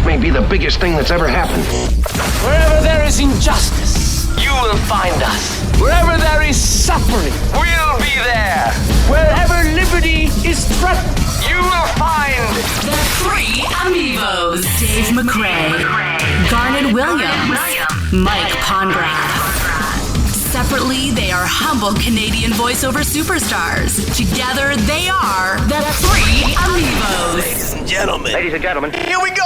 This may be the biggest thing that's ever happened. Wherever there is injustice, you will find us. Wherever there is suffering, we'll be there. Wherever liberty is threatened, you will find the three AmiVOs: Dave McRae, Garnet Williams, Mike Pongracz. Separately, they are humble Canadian voiceover superstars. Together, they are the three AmiVOs. Ladies and gentlemen, here we go.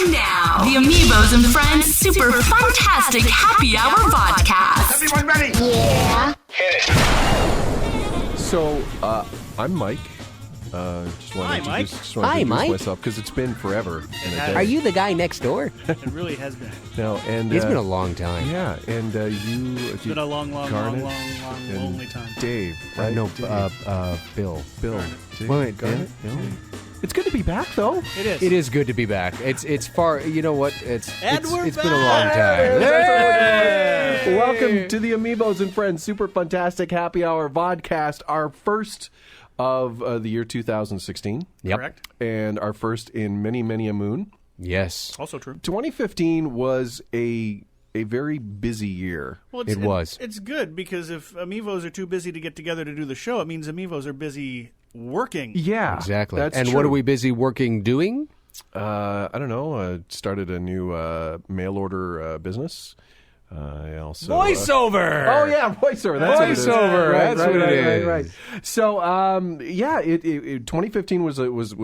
And now, the AmiVOs and Friends Super Fantastic Happy Hour Vodcast. everyone ready? Yeah. Hit it. So, I'm Mike. Just want to introduce myself because it's been forever. And a day. Are you the guy next door? It really has been. No, and It's been a long time. yeah, and you. It's been a long, Garnet lonely time. Dave, right? No, Dave. Bill. Dave, Wait, Garnet. no. It's good to be back, though. It is. It is good to be back. It's far. You know what? It's we're been a long time. Hey! Welcome to the AmiVOs and Friends Super Fantastic Happy Hour Vodcast, our first of the year 2016. Yep. Correct. And our first in many, many a moon. Yes. Also true. 2015 was a very busy year. Well, It was. It's good because if AmiVOs are too busy to get together to do the show, it means AmiVOs are busy working. Yeah, Exactly. That's and true. what are we busy working doing? I don't know. Started a new mail order business. I also Voiceover. Oh yeah, voiceover. That's what it is. Voiceover, that's what it is. Right. So, yeah, 2015 was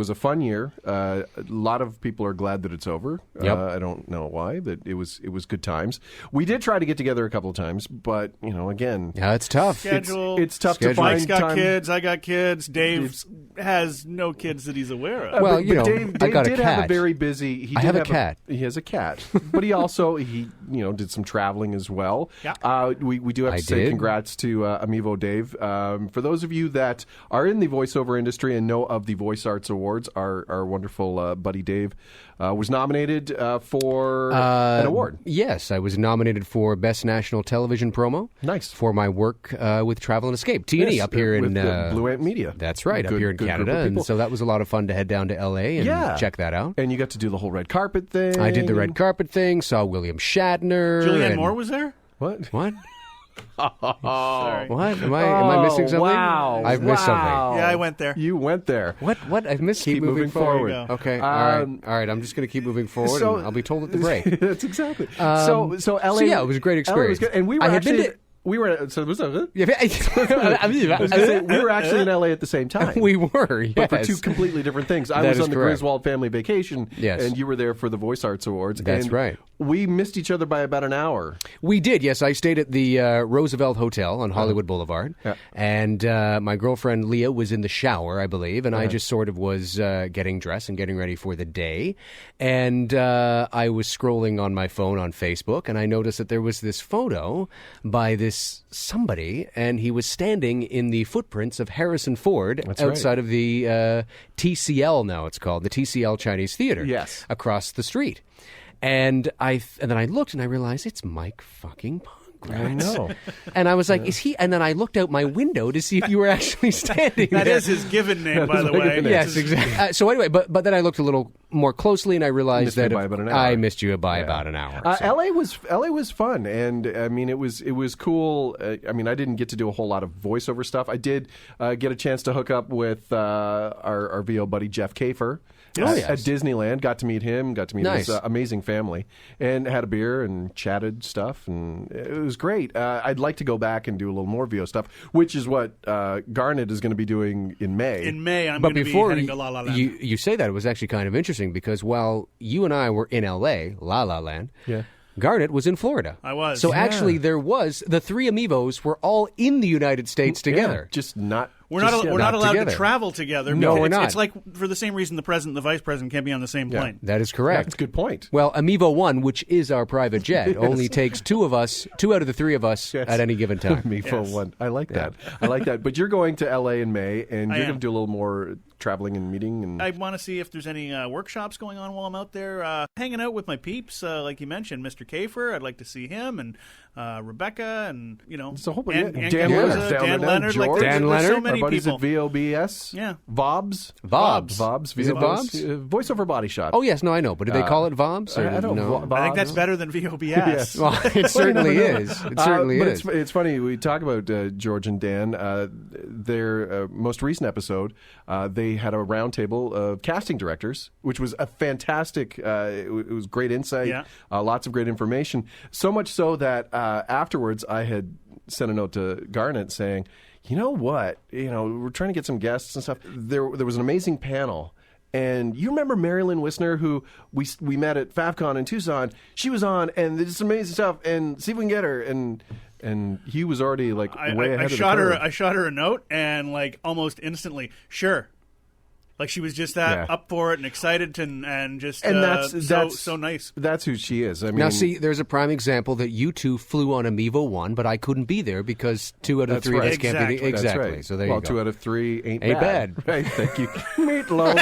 a fun year. A lot of people are glad that it's over. Yep. I don't know why. That it was good times. We did try to get together a couple of times, but again, Yeah, it's tough. Schedule. it's tough to Schedule. find Mike's got time. kids. I got kids. Dave has no kids that he's aware of. Well, But Dave I got a did have a cat. very busy. He I did have a cat. He has a cat, but he also did some traveling as well. Yeah. We do have I to say did. congrats to AmiVO Dave. For those of you that are in the voiceover industry and know of the Voice Arts Awards, our wonderful buddy Dave was nominated for an award. Yes, I was nominated for Best National Television Promo. Nice. For my work with Travel and Escape, T&E Yes, up here with in Blue Ant Media. That's right, up Good- here in good group Canada, of people. and so that was a lot of fun to head down to LA and check that out. And you got to do the whole red carpet thing. I did the red carpet thing, saw William Shatner. Julianne and- Moore was there? What? What? Sorry. What? Am I missing something? Wow. I've missed something. Yeah, I went there. You went there. What? I've missed. Keep moving forward. There you go. Okay. Um, all right. I'm just going to keep moving forward, so- and I'll be told at the break. That's exactly. So LA. so yeah, it was a great LA was experience. good. And we were I had been actually. to- We were so was that it? Yeah, I was gonna say, we were actually in LA at the same time. we were, yes. But for two completely different things. I That was is on the correct. Griswold family vacation, Yes. and you were there for the Voice Arts Awards. That's and right. We missed each other by about an hour. We did, yes. I stayed at the Roosevelt Hotel on Hollywood Boulevard, Yeah. and my girlfriend Leah was in the shower, I believe, and I just sort of was getting dressed and getting ready for the day, and I was scrolling on my phone on Facebook, and I noticed that there was this photo by this somebody, and he was standing in the footprints of Harrison Ford That's right. outside of the TCL, now it's called, the TCL Chinese Theater, Yes. across the street. And then I looked and I realized it's Mike fucking Pongracz. I know. And I was like, is he? And then I looked out my window to see if you were actually standing That there. is his given name, by is the my way. given name. Yes, exactly. So anyway, but then I looked a little more closely and I realized Missed me that by about an hour. I missed you by about an hour. so. LA was fun, and I mean it was cool. I mean I didn't get to do a whole lot of voiceover stuff. I did get a chance to hook up with our VO buddy Jeff Kafer. Yes. At Disneyland. Got to meet him, got to meet Nice. his amazing family, and had a beer and chatted stuff, and it was great. I'd like to go back and do a little more VO stuff, which is what Garnet is going to be doing in May. In May, I'm But going to be before heading to La La Land. you say that, it was actually kind of interesting because while you and I were in L.A., La La Land, Yeah. Garnet was in Florida. I was. So Yeah. actually there was, the three AmiVOs were all in the United States together. Yeah, just not. We're just, not allowed together. to travel together. No, because we're it's, not. It's like for the same reason the president and the vice president can't be on the same plane. That is correct. That's a good point. Well, AmiVO 1, which is our private jet, only takes two out of the three of us Yes. at any given time. Me for Yes. one. I like that. I like that. But you're going to LA in May, and I you're am. going to do a little more traveling and meeting. And I want to see if there's any workshops going on while I'm out there hanging out with my peeps, like you mentioned, Mr. Kafer. I'd like to see him, and Rebecca, and it's a whole bunch. Dan Leonard, Dan Leonard, George, like Dan there's so Leonard, many our buddies people. at VOBS. Yeah. VOBs. Is it VOBs? Voiceover Body Shop. Oh, yes. No, I know. But do they call it VOBs? Or I don't know. no? I think that's better than VOBS. Yes. Well, it certainly is. It certainly but is. It's funny. We talk about George and Dan. Their most recent episode, they had a roundtable of casting directors, which was a fantastic. It was great insight. Lots of great information. So much so that afterwards, I had sent a note to Garnet saying, "You know what? We're trying to get some guests and stuff. There was an amazing panel." And you remember MaryLynn Wissner, who we met at FAFCon in Tucson? She was on, and there's some amazing stuff. And see if we can get her. And he was already way ahead of the curve. I shot her a note, and almost instantly, sure. Like she was just up for it and excited and just that's so nice. That's who she is. I mean, now, see, there's a prime example that you two flew on AmiVO 1, but I couldn't be there because 2 out of 3 of us can't be there. That's Exactly. right. So there you go. 2 out of 3 ain't bad. Right. Thank you. Meatloaf.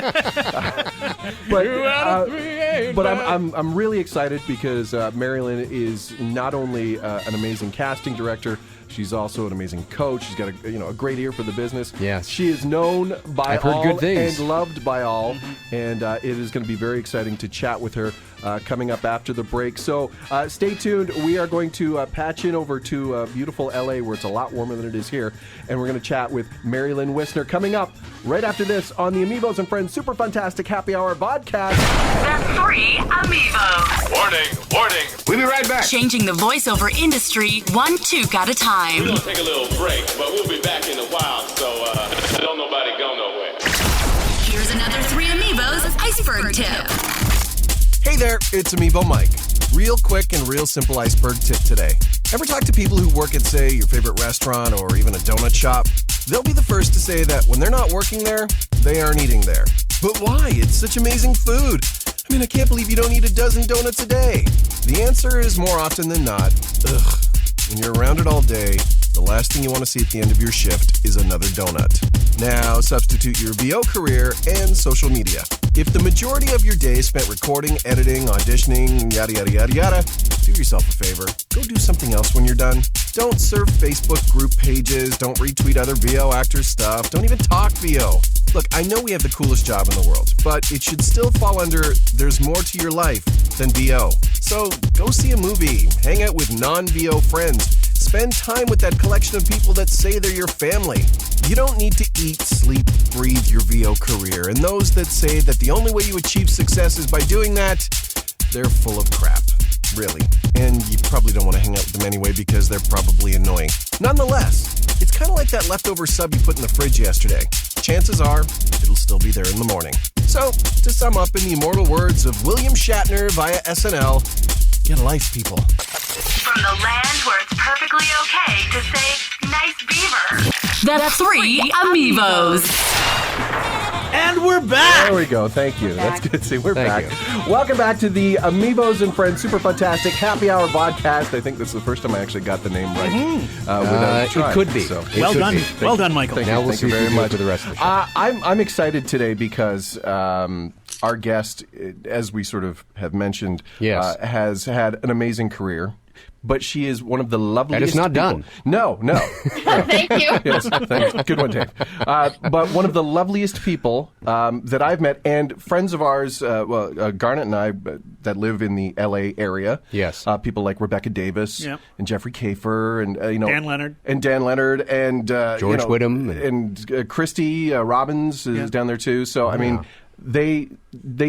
But I'm really excited because MaryLynn is not only an amazing casting director. She's also an amazing coach. She's got a great ear for the business. Yes. She is known by I've heard all good things. and loved by all. And it is going to be very exciting to chat with her coming up after the break. So stay tuned. We are going to patch in over to beautiful LA where it's a lot warmer than it is here. And we're going to chat with MaryLynn Wissner coming up right after this on the AmiVOs and Friends Super Fantastic Happy Hour VOdcast. The 3 AmiVOs. Warning. We'll be right back. Changing the voiceover industry 1 toque at a time. We're going to take a little break, but we'll be back in a while, so don't nobody go nowhere. Here's another 3 AmiVOs iceberg tip. Hey there, it's AmiVO Mike. Real quick and real simple iceberg tip today. Ever talk to people who work at, say, your favorite restaurant or even a donut shop? They'll be the first to say that when they're not working there, they aren't eating there. But why? It's such amazing food. I mean, I can't believe you don't eat a dozen donuts a day. The answer is more often than not, ugh. When you're around it all day, the last thing you want to see at the end of your shift is another donut. Now, substitute your VO career and social media. If the majority of your day is spent recording, editing, auditioning, yada, yada, yada, yada, do yourself a favor. Go do something else when you're done. Don't surf Facebook group pages. Don't retweet other VO actors' stuff. Don't even talk VO. Look, I know we have the coolest job in the world, but it should still fall under there's more to your life than VO. So go see a movie, hang out with non-VO friends, spend time with that collection of people that say they're your family. You don't need to eat, sleep, breathe your VO career, and those that say that the only way you achieve success is by doing that, they're full of crap. Really. And you probably don't want to hang out with them anyway because they're probably annoying. Nonetheless, it's kind of like that leftover sub you put in the fridge yesterday. Chances are, it'll still be there in the morning. So, to sum up in the immortal words of William Shatner via SNL, get a life, people. From the land where it's perfectly okay to say, nice beaver. The 3 AmiVOs. And we're back! There we go. Thank you. That's good to see. We're Thank back. Welcome back to the AmiVOs and Friends Super Fantastic Happy Hour VOdcast. I think this is the first time I actually got the name right. Without trying. It could be. So. It Well should done. be. Well done, Michael. Thank Now you. we'll Thank see you if very you do it much for the rest of the show. I'm excited today because our guest, as we sort of have mentioned, Yes. has had an amazing career. But she is one of the loveliest And it's not people. done. No. Thank you. Yes, thanks. Good one, Dave. But one of the loveliest people that I've met, and friends of ours, Garnet and I, that live in the L.A. area. Yes. People like Rebecca Davis Yep. and Jeffrey Kafer and Dan Leonard. and George Whittam and Christy Robbins is down there too. So I mean, they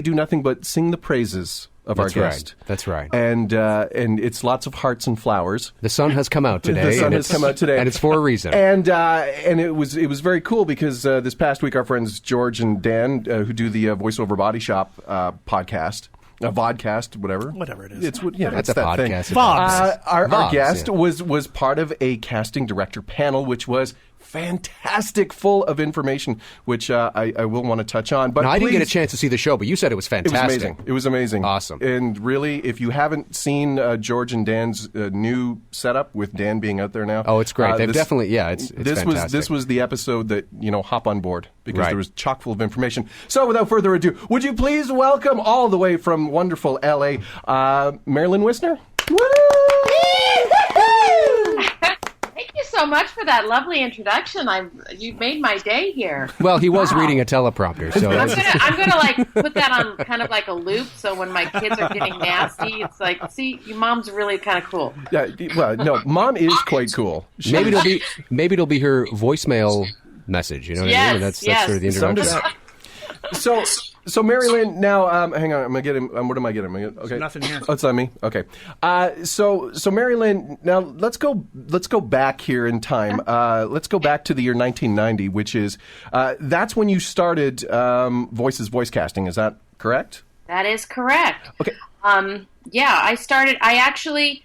do nothing but sing the praises of That's our right. guest. That's right. And it's lots of hearts and flowers. The sun has come out today. The sun and has come out today, and it's for a reason. And it was very cool because this past week our friends George and Dan, who do the Voiceover Body Shop podcast, VOdcast, whatever it is. it's That's it's a that thing. podcast. VOBs. Our VOBs, guest yeah. was part of a casting director panel, which was fantastic, full of information, which I will want to touch on. But now, I didn't get a chance to see the show, but you said it was fantastic. It was amazing. Awesome. And really, if you haven't seen George and Dan's new setup, with Dan being out there now. Oh, it's great. They've definitely, it's fantastic. This was the episode that, hop on board, because there was chock full of information. So without further ado, would you please welcome all the way from wonderful L.A., MaryLynn Wissner? Woo! Thank you so much for that lovely introduction. You made my day here. Well, he was reading a teleprompter, so I'm gonna like put that on kind of like a loop. So when my kids are getting nasty, it's like, see, your mom's really kind of cool. Yeah, well, no, Mom is quite cool. Maybe it'll be her voicemail message. You know what I mean? That's sort of the introduction. So MaryLynn, now, hang on, I'm gonna get him. What am I getting? Okay, There's nothing here. Oh, it's not me. Okay. So MaryLynn, now let's go back here in time. Let's go back to the year 1990, which is that's when you started Voices voice casting. Is that correct? That is correct. Okay. I started. I actually,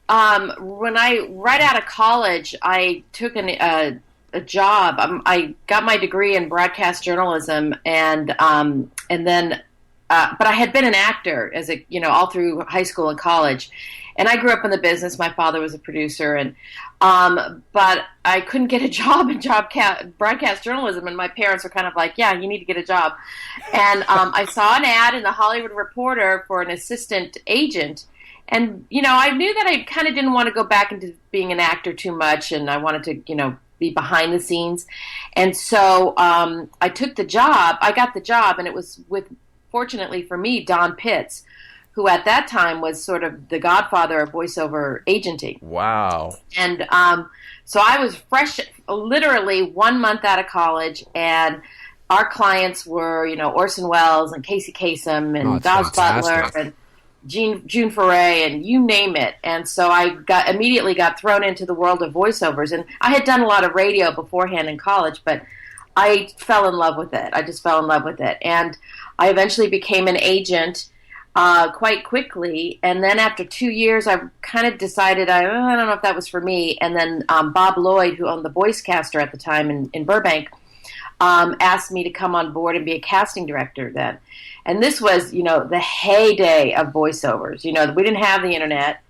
right out of college, I took a job. I got my degree in broadcast journalism, and then, but I had been an actor all through high school and college, and I grew up in the business. My father was a producer, and but I couldn't get a job in broadcast journalism, and my parents were kind of like, "Yeah, you need to get a job," and I saw an ad in the Hollywood Reporter for an assistant agent. And, I knew that I kind of didn't want to go back into being an actor too much, and I wanted to, be behind the scenes. And so I took the job. I got the job, and it was with, fortunately for me, Don Pitts, who at that time was sort of the godfather of voiceover agenting. Wow. And so I was fresh, literally 1 month out of college, and our clients were, Orson Welles and Casey Kasem and Daz Butler and June Foray, and you name it. And so I immediately got thrown into the world of voiceovers. And I had done a lot of radio beforehand in college, but I fell in love with it. I just fell in love with it. And I eventually became an agent quite quickly. And then after 2 years, I kind of decided, I don't know if that was for me. And then Bob Lloyd, who owned the Voicecaster at the time in Burbank, asked me to come on board and be a casting director then. And this was, the heyday of voiceovers. We didn't have the internet.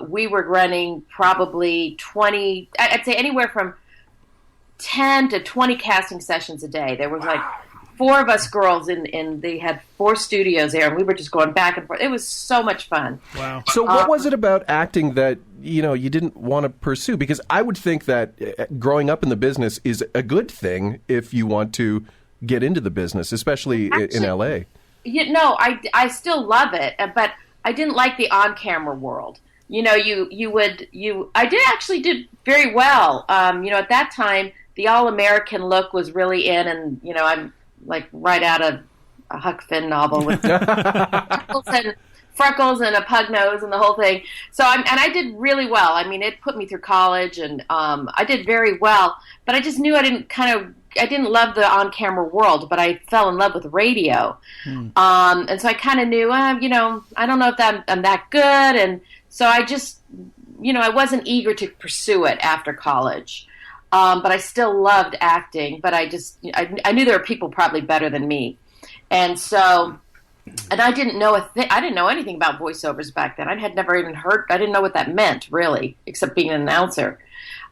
We were running probably 20, I'd say anywhere from 10 to 20 casting sessions a day. There was like 4 of us girls, and they had 4 studios there, and we were just going back and forth. It was so much fun. Wow. So what was it about acting that, you didn't want to pursue? Because I would think that growing up in the business is a good thing if you want to get into the business, especially in L.A. I still love it, but I didn't like the on-camera world. I did very well. At that time, the all-American look was really in, and, I'm like right out of a Huck Finn novel with freckles and a pug nose and the whole thing. So I did really well. I mean, it put me through college, and I did very well, but I just knew I didn't love the on-camera world, but I fell in love with radio. And so I kind of knew, I don't know if I'm that good. And so I just, I wasn't eager to pursue it after college. But I still loved acting, but I knew there were people probably better than me. And so, and I didn't know I didn't know anything about voiceovers back then. I had never even heard, I didn't know what that meant really, except being an announcer.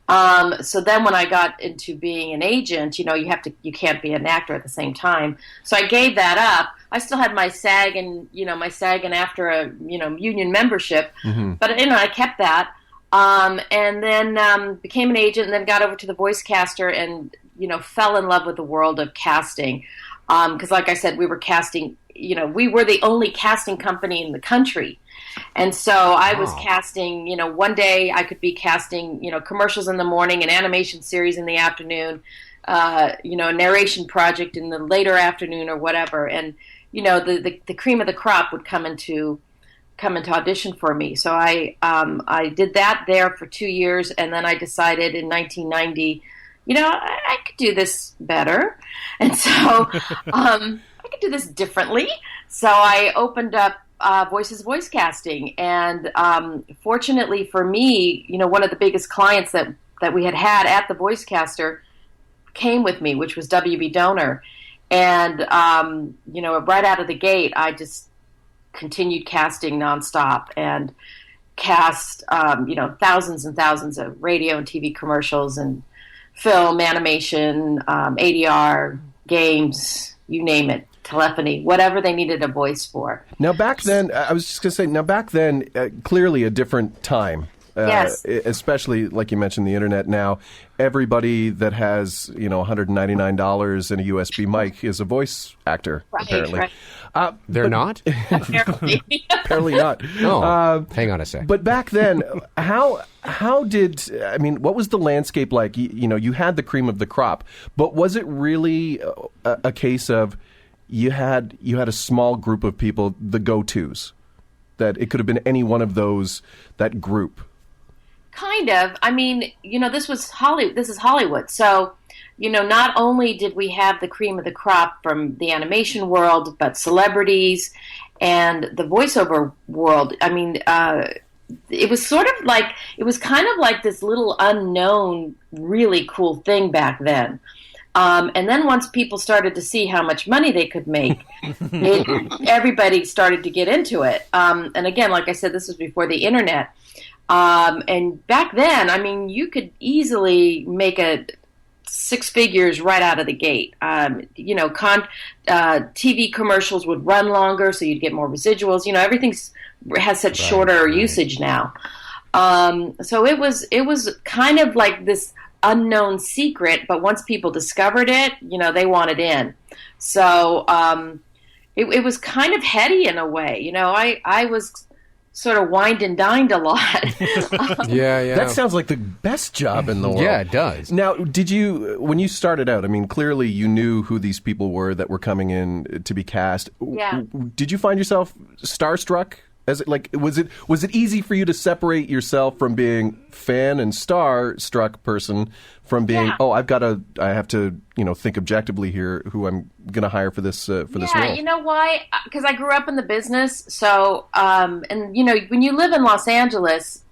So then when I got into being an agent, you can't be an actor at the same time. So I gave that up. I still had my SAG and after a, union membership, but I kept that. And then, became an agent, and then got over to the Voicecaster and, fell in love with the world of casting. 'Cause like I said, we were casting, we were the only casting company in the country. And so I was casting, one day I could be casting, commercials in the morning, an animation series in the afternoon, a narration project in the later afternoon or whatever. And, the cream of the crop would come into audition for me. So I did that there for 2 years. And then I decided in 1990, I could do this better. And so I could do this differently. So I opened up Voices voice casting, and fortunately for me, one of the biggest clients that that we had at the Voicecaster came with me, which was WB Donor. And, right out of the gate, I just continued casting nonstop and cast, thousands and thousands of radio and TV commercials and film, animation, ADR, games, you name it, telephony, whatever they needed a voice for. Now, back then, I was just going to say, clearly a different time. Yes. Especially, like you mentioned, the internet now. Everybody that has, $199 and a USB mic is a voice actor, apparently. Right. They're not? Apparently not. Oh, hang on a sec. But back then, what was the landscape like? You had the cream of the crop, but was it really a case of you had a small group of people, the go-tos, that it could have been any one of those, that group? Kind of. This is Hollywood. So, not only did we have the cream of the crop from the animation world, but celebrities and the voiceover world. It was kind of like this little unknown, really cool thing back then. And then once people started to see how much money they could make, everybody started to get into it. And again, like I said, this was before the internet. And back then, you could easily make six figures right out of the gate. TV commercials would run longer, so you'd get more residuals. Everything has such shorter usage now. So it was kind of like this unknown secret, but once people discovered it, they wanted in. So it was kind of heady in a way. I was sort of wined and dined a lot. Yeah. That sounds like the best job in the world. Yeah, it does. Now, when you started out, clearly you knew who these people were that were coming in to be cast. Yeah. Did you find yourself starstruck? Was it easy for you to separate yourself from being fan and star-struck person from being, I have to, think objectively here who I'm going to hire for this role? Yeah, you know why? Because I grew up in the business. So, when you live in Los Angeles,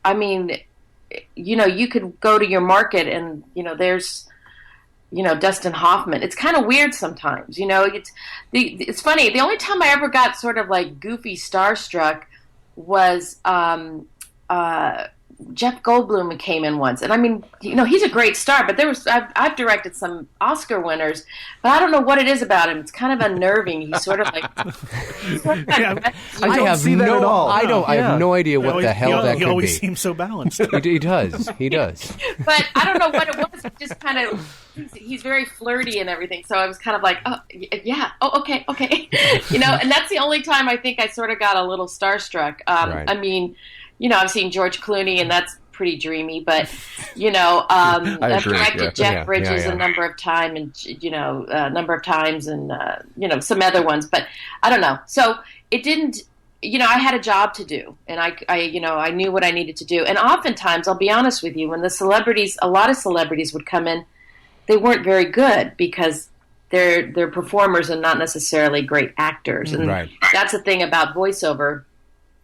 you could go to your market and, there's, Dustin Hoffman. It's kind of weird sometimes, it's funny. The only time I ever got sort of like goofy starstruck was Jeff Goldblum came in once, and he's a great star. But I've directed some Oscar winners, but I don't know what it is about him. It's kind of unnerving. He's sort of like I don't see that at all. I have no idea what the hell that could be. He always seems so balanced. He does. But I don't know what it was. Just kind of, he's very flirty and everything. So I was kind of like, oh yeah, okay, and that's the only time I think I sort of got a little starstruck. Right. I've seen George Clooney, and that's pretty dreamy. But I've directed Jeff Bridges a number of times, and some other ones. But I don't know. So it didn't. I had a job to do, and I knew what I needed to do. And oftentimes, I'll be honest with you, when a lot of celebrities would come in, they weren't very good because they're performers and not necessarily great actors. And that's the thing about voiceover.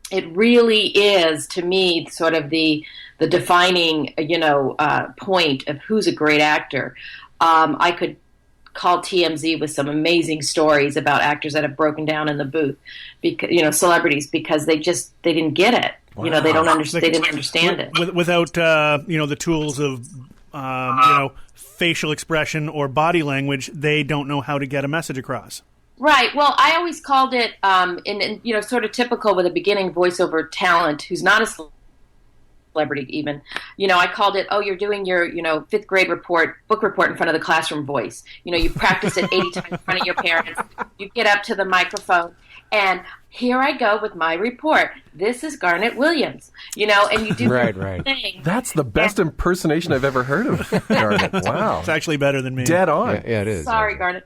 It really is, to me, sort of the defining, point of who's a great actor. I could call TMZ with some amazing stories about actors that have broken down in the booth, because celebrities, because they didn't get it. Wow. They don't understand. They didn't understand it without the tools of facial expression or body language. They don't know how to get a message across. Right. Well, I always called it, in sort of typical with a beginning voiceover talent who's not a celebrity even. I called it, you're doing your, fifth grade book report in front of the classroom voice. You practice it 80 times in front of your parents. You get up to the microphone, and here I go with my report. This is Garnet Williams, and you do right. thing. That's the best impersonation I've ever heard of Garnet. Wow. It's actually better than me. Dead on. Yeah, it is. Sorry, Garnet.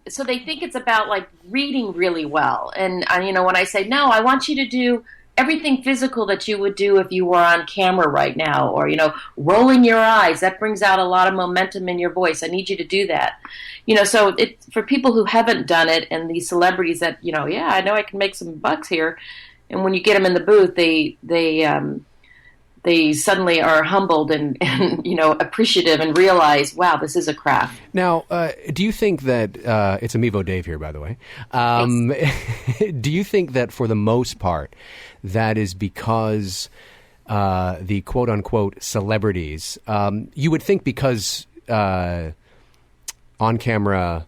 So they think it's about like reading really well. And when I say, no, I want you to do everything physical that you would do if you were on camera right now, or, rolling your eyes, that brings out a lot of momentum in your voice. I need you to do that. So for people who haven't done it, and these celebrities that, I know I can make some bucks here. And when you get them in the booth, they they suddenly are humbled and appreciative and realize, wow, this is a craft. Now, do you think that it's AmiVO Dave here, by the way? Yes. Do you think that for the most part, that is because the quote unquote celebrities? You would think because on camera,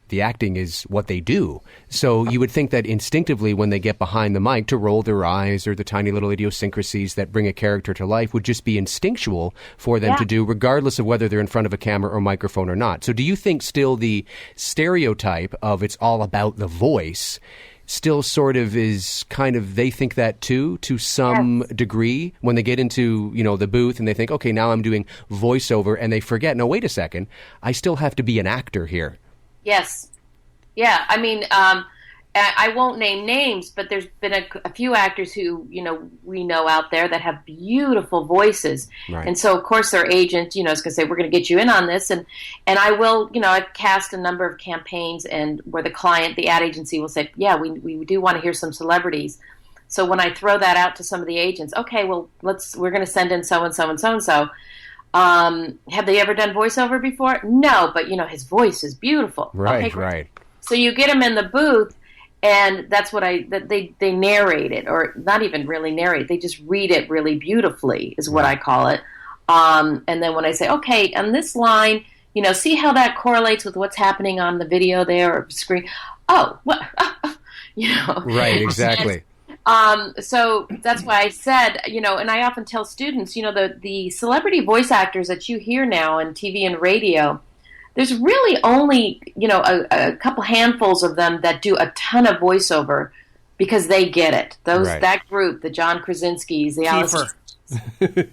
the acting is what they do. So you would think that instinctively when they get behind the mic to roll their eyes or the tiny little idiosyncrasies that bring a character to life would just be instinctual for them to do, regardless of whether they're in front of a camera or microphone or not. So do you think still the stereotype of it's all about the voice still sort of is kind of, they think that too, to some degree, when they get into, the booth and they think, okay, now I'm doing voiceover, and they forget, no, wait a second, I still have to be an actor here. Yes. Yeah. I mean, I won't name names, but there's been a few actors who, we know out there that have beautiful voices. Right. And so, of course, their agent, is going to say, we're going to get you in on this. And I will, I've cast a number of campaigns and where the ad agency will say, yeah, we do want to hear some celebrities. So when I throw that out to some of the agents, okay, well, we're going to send in so-and-so and so-and-so. Have they ever done voiceover before? No, but his voice is beautiful. Right, okay, right. So you get him in the booth, and that's what they narrate it, or not even really narrate. They just read it really beautifully, is what I call it. And then when I say, okay, on this line, see how that correlates with what's happening on the video there or screen. Oh, what? Right, exactly. So that's why I said, and I often tell students, the celebrity voice actors that you hear now on TV and radio, there's really only, a couple handfuls of them that do a ton of voiceover because they get it. That group, the John Krasinski's, the Alice. They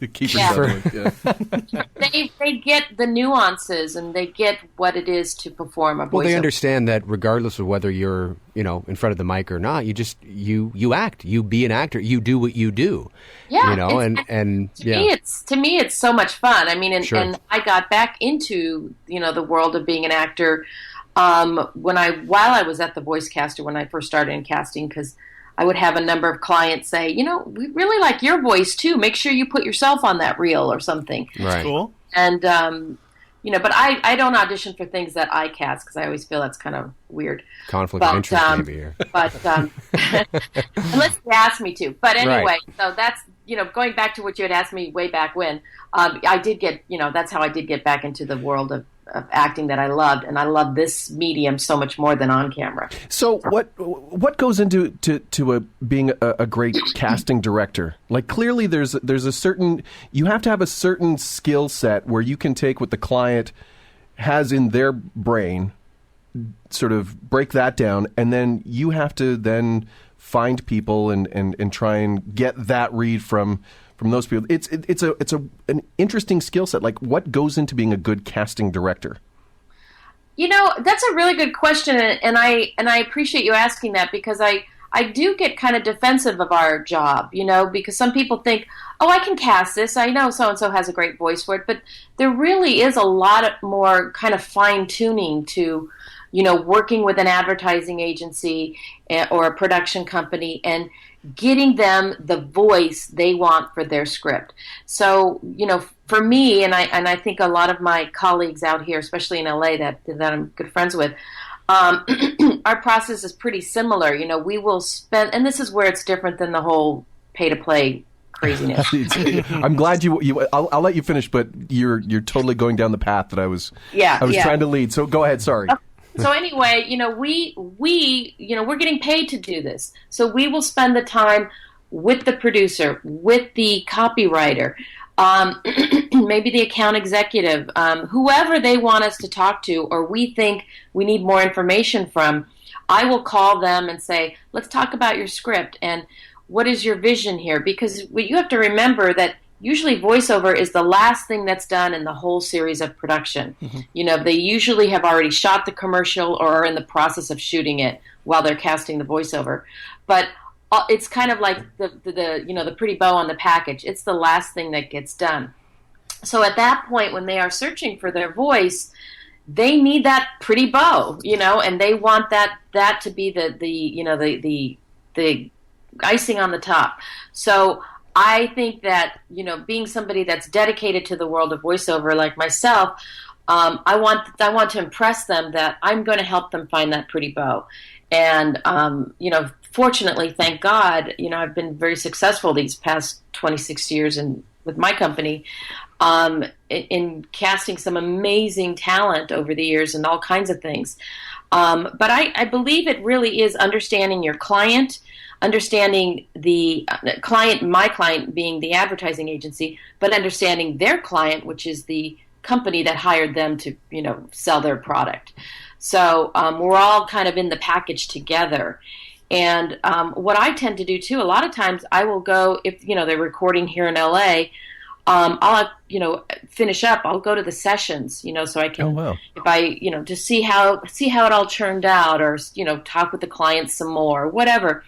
get the nuances and they get what it is to perform a voiceover. Well, they understand that regardless of whether you're, in front of the mic or not, you act, you be an actor, you do what you do. Yeah, to me it's so much fun. I mean, and I got back into the world of being an actor while I was at the VOiceCaster when I first started in casting, because I would have a number of clients say, we really like your voice too. Make sure you put yourself on that reel or something. Right. Cool. And, but I don't audition for things that I cast because I always feel that's kind of weird. Conflict of interest maybe here. But unless you ask me to. But anyway, so that's, going back to what you had asked me way back when, I did get, that's how I did get back into the world of acting that I loved, and I love this medium so much more than on camera. So what goes into being a great casting director? Like, clearly there's a certain, you have to have a certain skill set where you can take what the client has in their brain, sort of break that down, and then you have to then find people and try and get that read from those people. It's an interesting skill set. Like, what goes into being a good casting director? That's a really good question, and I appreciate you asking that, because I do get kind of defensive of our job, because some people think, oh, I can cast this. I know so-and-so has a great voice for it, but there really is a lot more kind of fine-tuning to, working with an advertising agency or a production company and getting them the voice they want for their script. So, for me, and I think a lot of my colleagues out here, especially in LA that I'm good friends with, our process is pretty similar. We will spend, and this is where it's different than the whole pay-to-play craziness. I'm glad I'll let you finish, but you're totally going down the path that I was trying to lead. So go ahead. Sorry. So anyway, we're getting paid to do this. So we will spend the time with the producer, with the copywriter, maybe the account executive, whoever they want us to talk to or we think we need more information from. I will call them and say, let's talk about your script and what is your vision here? Because you have to remember that usually voiceover is the last thing that's done in the whole series of production. Mm-hmm. They usually have already shot the commercial or are in the process of shooting it while they're casting the voiceover. But it's kind of like the pretty bow on the package. It's the last thing that gets done. So at that point, when they are searching for their voice, they need that pretty bow, and they want that to be the icing on the top. So I think that, being somebody that's dedicated to the world of voiceover like myself, I want to impress them that I'm going to help them find that pretty bow. And, fortunately, thank God, I've been very successful these past 26 years with my company in casting some amazing talent over the years and all kinds of things. But I believe it really is understanding your client, understanding the client, my client being the advertising agency, but understanding their client, which is the company that hired them to, sell their product. So we're all kind of in the package together. And what I tend to do too, a lot of times I will go, if they're recording here in LA, I'll finish up. I'll go to the sessions, so I can, if I, to see how it all turned out, or talk with the client some more, whatever.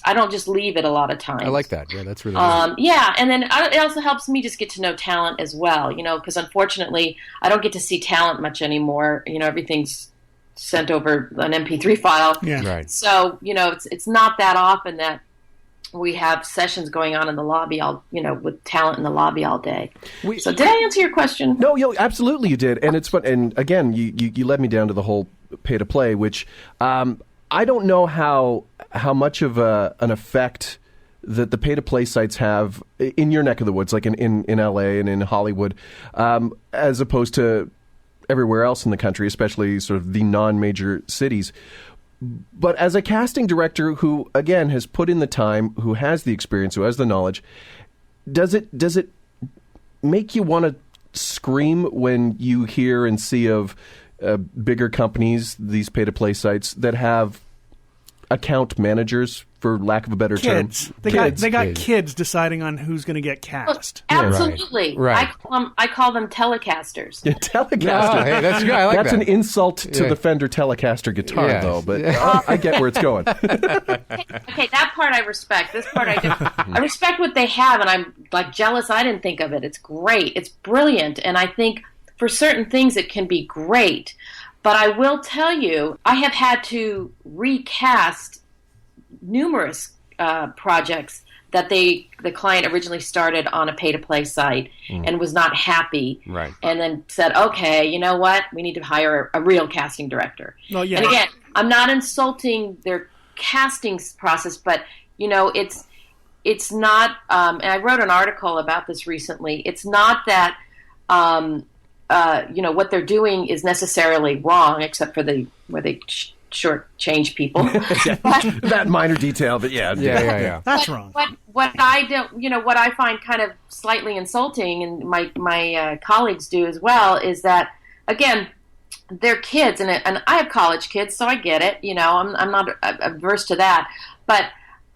I don't just leave it a lot of times. I like that. Yeah, that's really nice. Yeah, and then it also helps me just get to know talent as well, because unfortunately I don't get to see talent much anymore. Everything's sent over an MP3 file. Yeah, right. So it's not that often that we have sessions going on in the lobby with talent in the lobby all day. So did I answer your question? No, absolutely you did. And it's fun. And again, you led me down to the whole pay to play, which I don't know how much of an effect that the pay to play sites have in your neck of the woods, like in LA and in Hollywood, as opposed to everywhere else in the country, especially sort of the non-major cities. But as a casting director who, again, has put in the time, who has the experience, who has the knowledge, does it make you want to scream when you hear and see of bigger companies, these pay-to-play sites, that have account managers, for lack of a better term? They got kids deciding on who's going to get cast. Absolutely. Right. I call them telecasters. Yeah, telecaster. Oh, hey, that's good. I like that's that. an insult to the Fender Telecaster guitar, though. But I get where it's going. Okay, that part I respect. This part I don't. I respect what they have, and I'm jealous I didn't think of it. It's great. It's brilliant, and I think for certain things it can be great. But I will tell you, I have had to recast numerous projects that the client originally started on a pay-to-play site and was not happy, right, and then said, okay, you know what, we need to hire a real casting director. Oh, yeah. And again, I'm not insulting their casting process, but it's not, and I wrote an article about this recently, it's not that what they're doing is necessarily wrong, except for where they short-change people. That minor detail, but yeah. That's wrong. What I don't, what I find kind of slightly insulting, and my colleagues do as well, is that again, they're kids, and I have college kids, so I get it. I'm not averse to that, but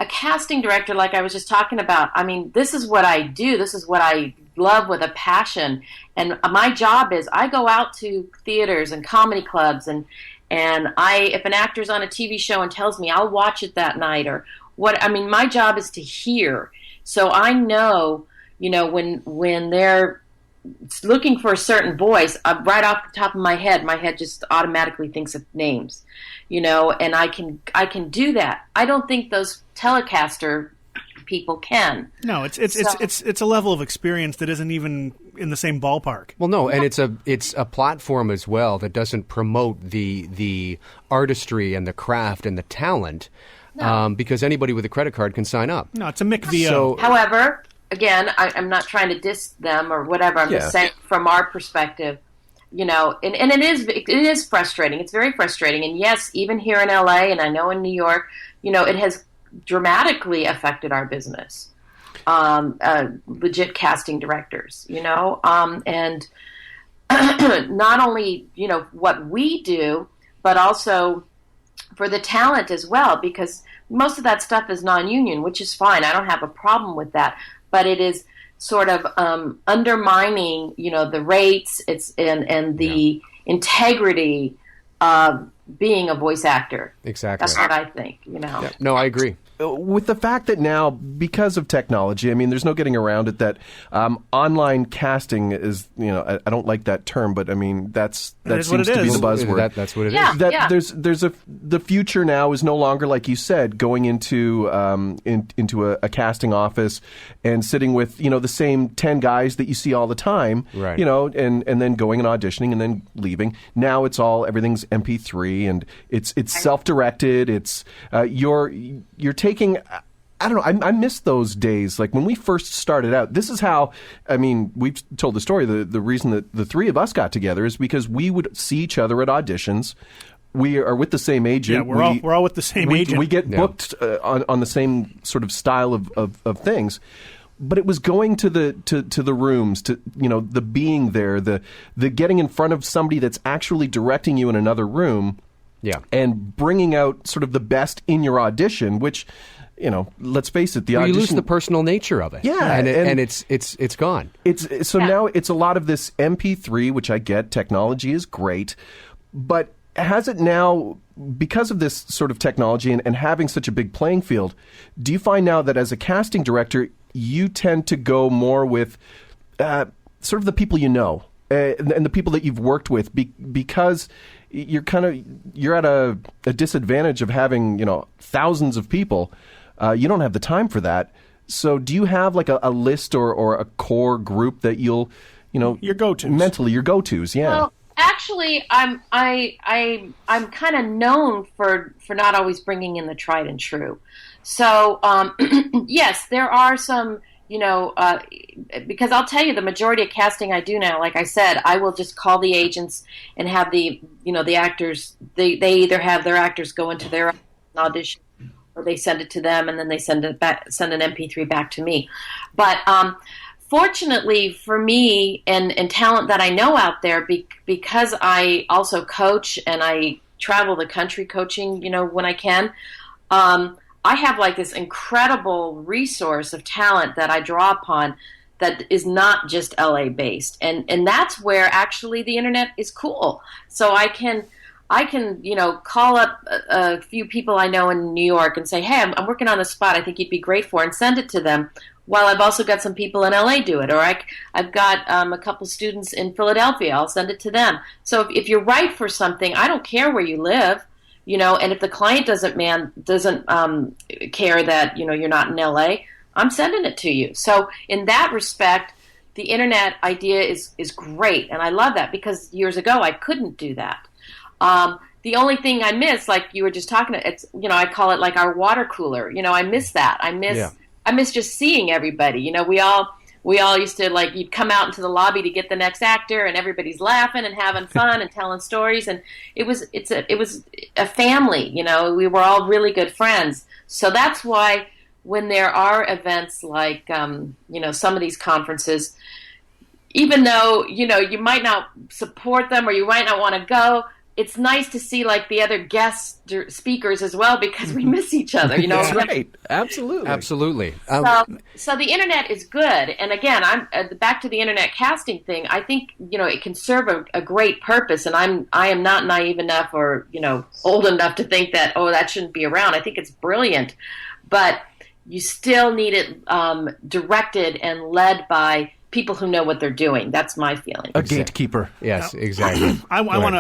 a casting director, like I was just talking about, I mean, this is what I do. This is what I love with a passion. And my job is I go out to theaters and comedy clubs, and if an actor's on a TV show and tells me, I'll watch it that night, or what. I mean, my job is to hear. So I know, when they're looking for a certain voice, right off the top of my head just automatically thinks of names, and I can do that. I don't think those Telecaster people can. No, it's a level of experience that isn't even in the same ballpark. Well, no, and it's a platform as well that doesn't promote the artistry and the craft and the talent, because anybody with a credit card can sign up. No, it's a McVO. However, again, I'm not trying to diss them or whatever. I'm just saying from our perspective, and it is frustrating. It's very frustrating. And yes, even here in LA, and I know in New York, it has dramatically affected our business. Legit casting directors, and not only, what we do, but also for the talent as well, because most of that stuff is non-union, which is fine. I don't have a problem with that, but it is sort of undermining, the rates and the integrity of being a voice actor. Exactly. That's what I think, Yeah. No, I agree. with the fact that now, because of technology, I mean, there's no getting around it that online casting is, I don't like that term, but I mean, that seems to be the buzzword. That's what it is. The future now is no longer, like you said, going into a casting office and sitting with, the same 10 guys that you see all the time, right. And then going and auditioning and then leaving. Now everything's MP3 and it's self-directed. It's you're taking, I don't know, I miss those days. Like when we first started out, this is how, I mean, we've told the story. The reason that the three of us got together is because we would see each other at auditions. We are with the same agent. Yeah, we're all with the same agent. We get booked on the same sort of style of things. But it was going to the rooms, to the being there, the getting in front of somebody that's actually directing you in another room. Yeah. And bringing out sort of the best in your audition, which, let's face it, the audition... You lose the personal nature of it. Yeah. And it's gone. Now it's a lot of this MP3, which I get, technology is great, but has it now, because of this sort of technology and having such a big playing field, do you find now that as a casting director, you tend to go more with sort of the people and the people that you've worked with because... You're at a disadvantage of having, thousands of people. You don't have the time for that. So do you have like a list or a core group that you'll, your go-tos mentally, your go-tos? Yeah. Well, actually, I'm kind of known for not always bringing in the tried and true. So yes, there are some. Because I'll tell you, the majority of casting I do now, like I said, I will just call the agents and have the actors, they either have their actors go into their audition or they send it to them and then they send an MP3 back to me. But fortunately for me and talent that I know out there, because I also coach and I travel the country coaching, when I can, I have like this incredible resource of talent that I draw upon that is not just LA based. And that's where actually the internet is cool. So I can call up a few people I know in New York and say, hey, I'm working on a spot I think you'd be great for, and send it to them. While I've also got some people in LA do it, or I've got a couple students in Philadelphia. I'll send it to them. So if you're right for something, I don't care where you live. And if the client doesn't care that, you're not in LA, I'm sending it to you. So in that respect, the internet idea is great. And I love that because years ago I couldn't do that. The only thing I miss, like you were just talking, I call it like our water cooler. I miss that. I miss just seeing everybody. We all used to, you'd come out into the lobby to get the next actor, and everybody's laughing and having fun and telling stories, and it was a family. We were all really good friends. So that's why when there are events like some of these conferences, even though you might not support them or you might not want to go, it's nice to see the other guest speakers as well because we miss each other. That's right. Absolutely. So the internet is good. And again, I'm back to the internet casting thing. I think it can serve a great purpose. And I am not naive enough or old enough to think that that shouldn't be around. I think it's brilliant, but you still need it directed and led by people who know what they're doing. That's my feeling. A gatekeeper. Yes, exactly. I want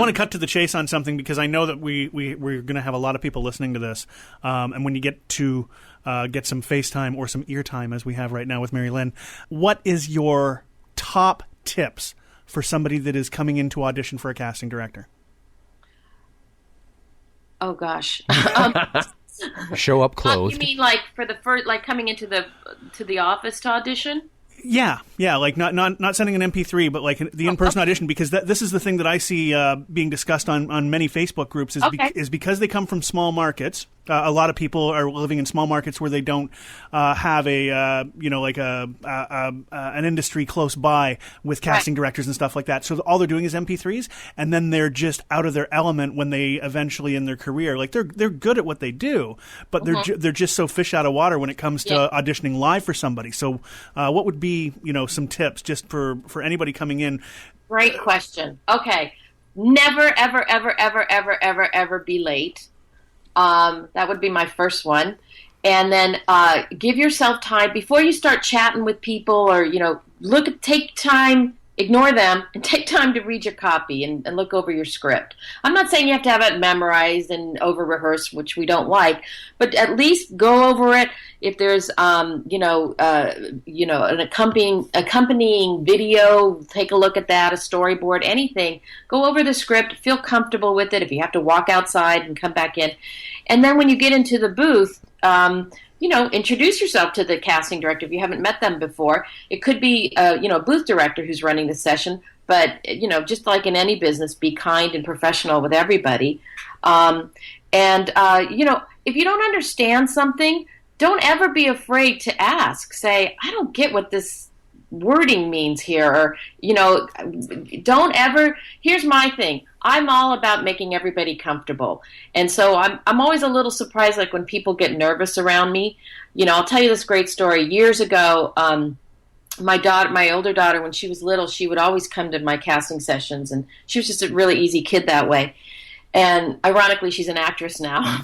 to cut to the chase on something because I know that we're going to have a lot of people listening to this. And when you get to get some FaceTime or some ear time, as we have right now with MaryLynn, what is your top tips for somebody that is coming in to audition for a casting director? Oh, gosh. Show up clothed. You mean for the first, coming into the office to audition? Yeah, not sending an MP3, but the in-person audition, because this is the thing that I see being discussed on many Facebook groups is because they come from small markets. A lot of people are living in small markets where they don't have an industry close by with casting directors and stuff like that. So all they're doing is MP3s, and then they're just out of their element when they eventually in their career. They're good at what they do, but they're just so fish out of water when it comes to auditioning live for somebody. So what would be some tips just for anybody coming in? Great question. Okay, never ever ever ever ever ever ever be late. That would be my first one. And then give yourself time before you start chatting with people, or take time, ignore them, and take time to read your copy and look over your script. I'm not saying you have to have it memorized and over rehearsed, which we don't like, but at least go over it. If there's an accompanying video, take a look at that, a storyboard, anything. Go over the script, feel comfortable with it. If you have to walk outside and come back in, and then when you get into the booth, introduce yourself to the casting director if you haven't met them before. It could be, a booth director who's running the session, but, just like in any business, be kind and professional with everybody. If you don't understand something, don't ever be afraid to ask. Say, I don't get what this wording means here, or, don't ever, here's my thing. I'm all about making everybody comfortable. And so I'm always a little surprised, like when people get nervous around me. I'll tell you this great story. Years ago, my older daughter, when she was little, she would always come to my casting sessions, and she was just a really easy kid that way. And ironically, she's an actress now.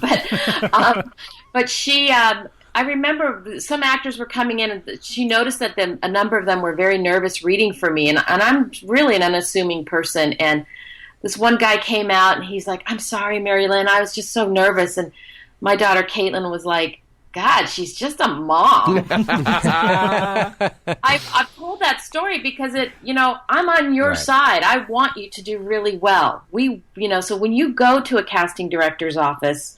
But she, I remember some actors were coming in, and she noticed that a number of them were very nervous reading for me. And I'm really an unassuming person. And this one guy came out, and he's like, I'm sorry, MaryLynn, I was just so nervous. And my daughter, Caitlin, was like, God, she's just a mom. I told that story because I'm on your side. I want you to do really well. So when you go to a casting director's office,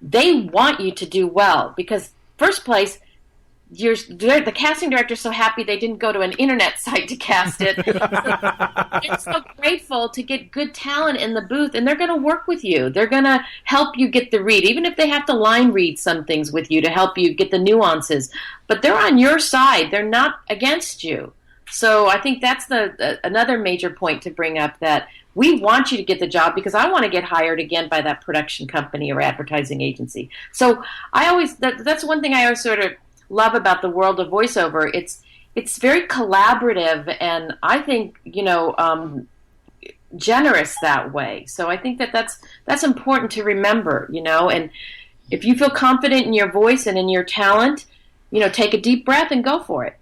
they want you to do well because, first place, the casting director's so happy they didn't go to an internet site to cast it. They're so grateful to get good talent in the booth, and they're going to work with you. They're going to help you get the read, even if they have to line read some things with you to help you get the nuances. But they're on your side. They're not against you. So I think that's another major point to bring up, that we want you to get the job because I want to get hired again by that production company or advertising agency. So that's one thing I always sort of love about the world of voiceover. It's very collaborative, and I think generous that way. So I think that's important to remember. And if you feel confident in your voice and in your talent, take a deep breath and go for it.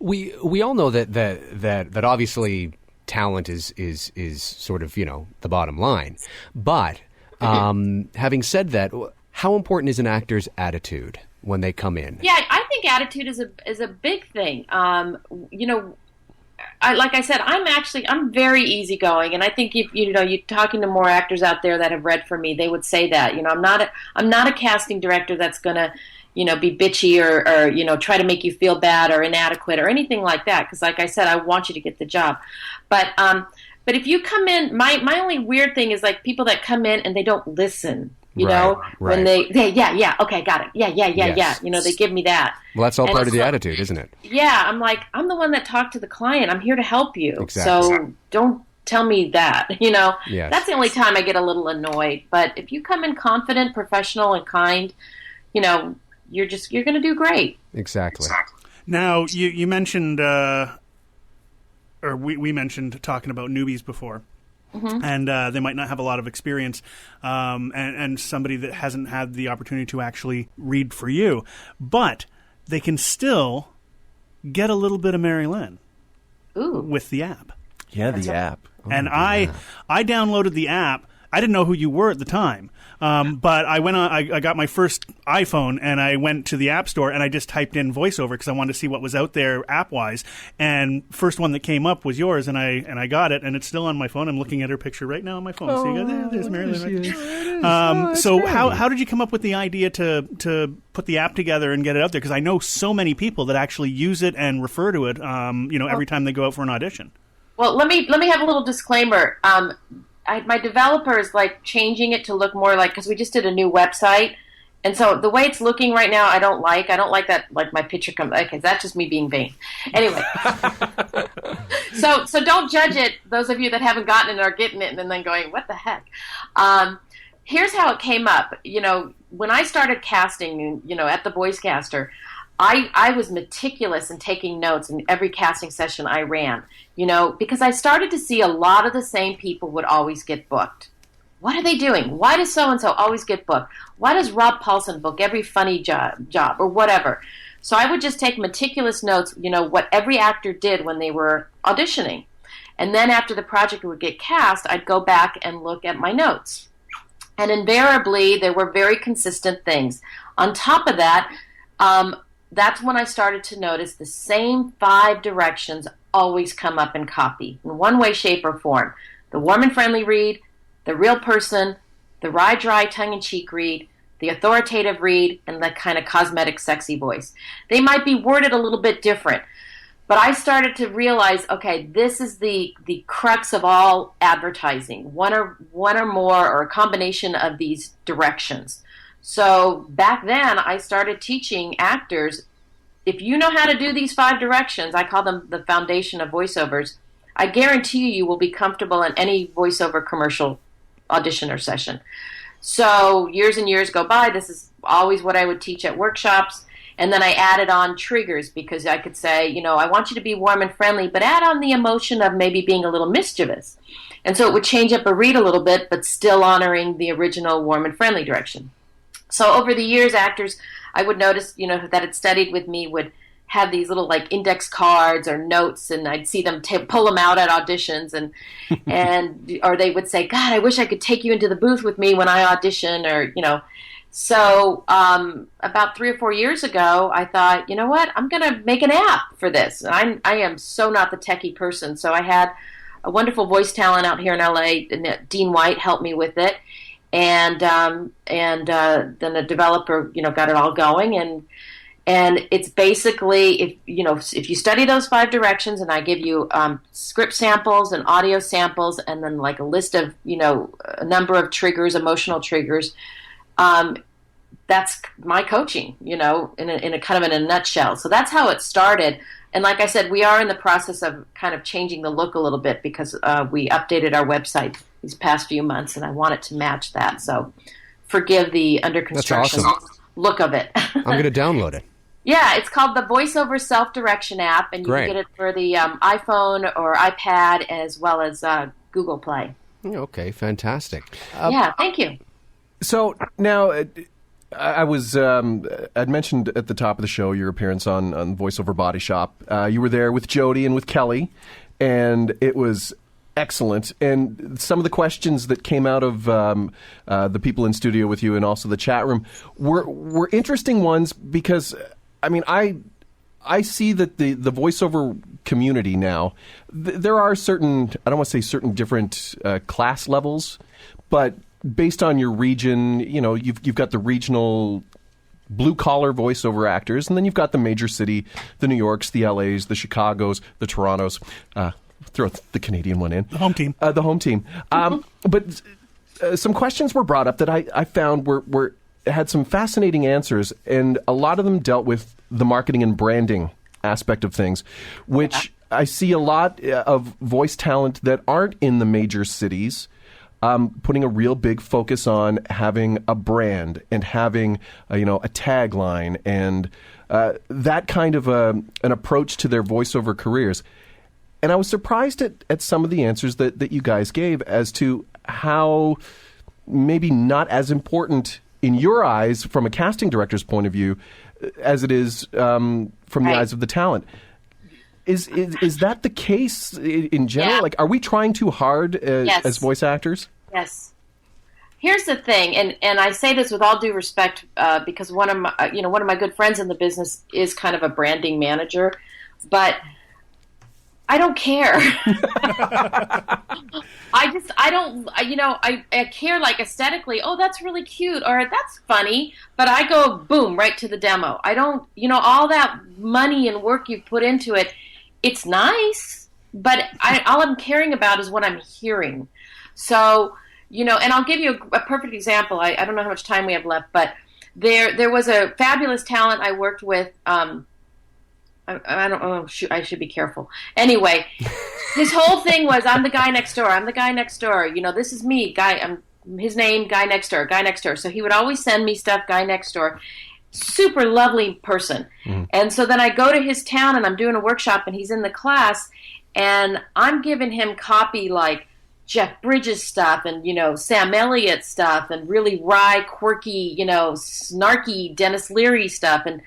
We all know that obviously talent is sort of the bottom line, but having said that, how important is an actor's attitude when they come in? Yeah, I think attitude is a big thing. Like I said, I'm very easygoing, and I think if you're talking to more actors out there that have read for me, they would say that. I'm not a casting director that's gonna be bitchy or try to make you feel bad or inadequate or anything like that. Because like I said, I want you to get the job. But if you come in, my only weird thing is like people that come in and they don't listen. When they okay, got it. Yeah. They give me that. Well, that's all part of the attitude, isn't it? Yeah, I'm like, I'm the one that talked to the client. I'm here to help you. Exactly. So don't tell me that, Yes. That's the only time I get a little annoyed. But if you come in confident, professional, and kind, you're going to do great. Exactly. Now, you mentioned, or we mentioned talking about newbies before. Mm-hmm. And they might not have a lot of experience, and somebody that hasn't had the opportunity to actually read for you, but they can still get a little bit of MaryLynn with the app. Yeah, the app. And I downloaded the app. I didn't know who you were at the time, but I went on. I got my first iPhone, and I went to the App Store, and I just typed in voiceover because I wanted to see what was out there app-wise. And first one that came up was yours, and I got it, and it's still on my phone. I'm looking at her picture right now on my phone. So you got there's MaryLynn. Right. So how did you come up with the idea to put the app together and get it out there? Because I know so many people that actually use it and refer to it. Every time they go out for an audition. Well, let me have a little disclaimer. My developer is like changing it to look more like, because we just did a new website, and so the way it's looking right now, I don't like that. Like my picture comes. Okay, that's just me being vain. Anyway, so don't judge it. Those of you that haven't gotten it are getting it and then going, what the heck? Here's how it came up. When I started casting, at the VOiceCaster, I was meticulous in taking notes in every casting session I ran, because I started to see a lot of the same people would always get booked. What are they doing? Why does so-and-so always get booked? Why does Rob Paulson book every funny job or whatever? So I would just take meticulous notes, what every actor did when they were auditioning. And then after the project would get cast, I'd go back and look at my notes. And invariably, there were very consistent things. On top of that, that's when I started to notice the same 5 directions always come up in copy, in one way, shape, or form. The warm and friendly read, the real person, the wry, dry, tongue-in-cheek read, the authoritative read, and the kind of cosmetic, sexy voice. They might be worded a little bit different, but I started to realize, okay, this is the crux of all advertising, one or more or a combination of these directions. So back then, I started teaching actors, if you know how to do these 5 directions, I call them the foundation of voiceovers, I guarantee you will be comfortable in any voiceover commercial audition or session. So years and years go by. This is always what I would teach at workshops. And then I added on triggers because I could say, I want you to be warm and friendly, but add on the emotion of maybe being a little mischievous. And so it would change up a read a little bit, but still honoring the original warm and friendly direction. So over the years, actors, I would notice, that had studied with me would have these little like index cards or notes, and I'd see them pull them out at auditions, and or they would say, God, I wish I could take you into the booth with me when I audition, or So about 3 or 4 years ago, I thought, you know what, I'm going to make an app for this. I am so not the techie person, so I had a wonderful voice talent out here in LA, and Dean White helped me with it, and then a developer, got it all going, and it's basically, if you study those 5 directions, and I give you script samples and audio samples, and then like a list of, a number of triggers, emotional triggers, that's my coaching, in a kind of in a nutshell. So that's how it started. And like I said, we are in the process of kind of changing the look a little bit because we updated our website these past few months, and I want it to match that. So forgive the under construction look of it. I'm going to download it. Yeah, it's called the VoiceOver Self-Direction app, and you can get it for the iPhone or iPad as well as Google Play. Okay, fantastic. Yeah, thank you. So now, I'd mentioned at the top of the show your appearance on VoiceOver Body Shop. You were there with Jody and with Kelly, and it was excellent. And some of the questions that came out of the people in studio with you and also the chat room were interesting ones because, I see that the voiceover community now, there are certain, I don't want to say certain different class levels, but based on your region, you've got the regional blue-collar voiceover actors, and then you've got the major city, the New Yorks, the LAs, the Chicagos, the Torontos. Throw the Canadian one in. The home team. The home team. But some questions were brought up that I found were had some fascinating answers, and a lot of them dealt with the marketing and branding aspect of things, which I see a lot of voice talent that aren't in the major cities putting a real big focus on having a brand and having a tagline and that kind of an approach to their voiceover careers. And I was surprised at some of the answers that you guys gave as to how maybe not as important in your eyes from a casting director's point of view as it is from the eyes of the talent. Is that the case in general? Yeah. Like, are we trying too hard as voice actors? Yes. Here's the thing, and I say this with all due respect because one of my good friends in the business is kind of a branding manager, but I don't care. I care like aesthetically, oh, that's really cute, or that's funny, but I go, boom, right to the demo. I don't, all that money and work you put into it, it's nice, but all I'm caring about is what I'm hearing. So, and I'll give you a perfect example. I don't know how much time we have left, but there was a fabulous talent I worked with, I don't know. I should be careful. Anyway, his whole thing was, I'm the guy next door. I'm the guy next door. This is me, guy. His name, guy next door, guy next door. So he would always send me stuff, guy next door. Super lovely person. Mm-hmm. And so then I go to his town and I'm doing a workshop and he's in the class and I'm giving him copy like, Jeff Bridges stuff and, Sam Elliott stuff and really wry, quirky, snarky Dennis Leary stuff and,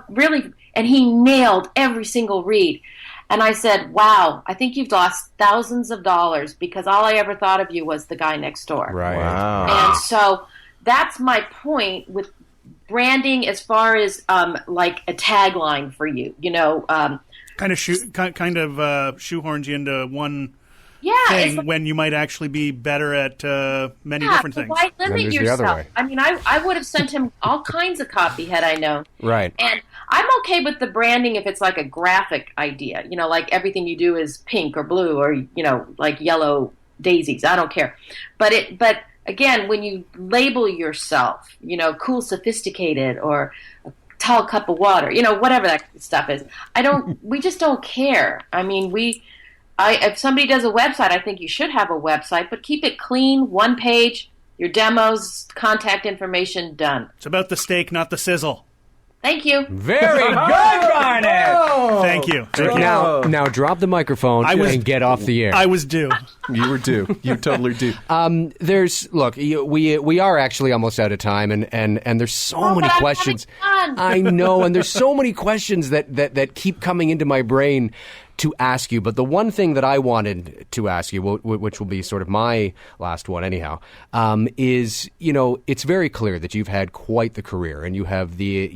really, and he nailed every single read. And I said, wow, I think you've lost thousands of dollars because all I ever thought of you was the guy next door. Right. Wow. And so that's my point with branding as far as like a tagline for you, kind of shoehorns you into one thing when you might actually be better at many different things. Why limit yourself? I mean, I would have sent him all kinds of copy had I known. Right. And I'm okay with the branding if it's like a graphic idea, like everything you do is pink or blue or, like yellow daisies. I don't care. But again, when you label yourself, cool, sophisticated or a tall cup of water, whatever that stuff is, we just don't care. I mean, if somebody does a website, I think you should have a website, but keep it clean, one page, your demos, contact information, done. It's about the steak, not the sizzle. Thank you. Very good, Garnet. Thank you. Now drop the microphone and get off the air. I was due. You were due. You totally due. We are actually almost out of time, and there's so many questions. I know, and there's so many questions that keep coming into my brain to ask you. But the one thing that I wanted to ask you, which will be sort of my last one anyhow, is, it's very clear that you've had quite the career and you have the,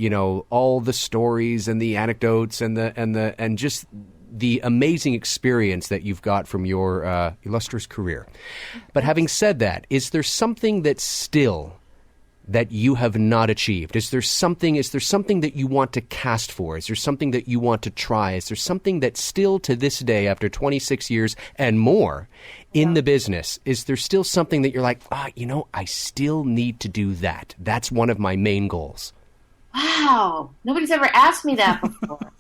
all the stories and the anecdotes and just the amazing experience that you've got from your illustrious career. But having said that, is there something that you have not achieved? Is there something that you want to cast for? Is there something that you want to try? Is there something that still to this day, after 26 years and more in the business, is there still something that you're like, I still need to do that? That's one of my main goals. Wow. Nobody's ever asked me that before.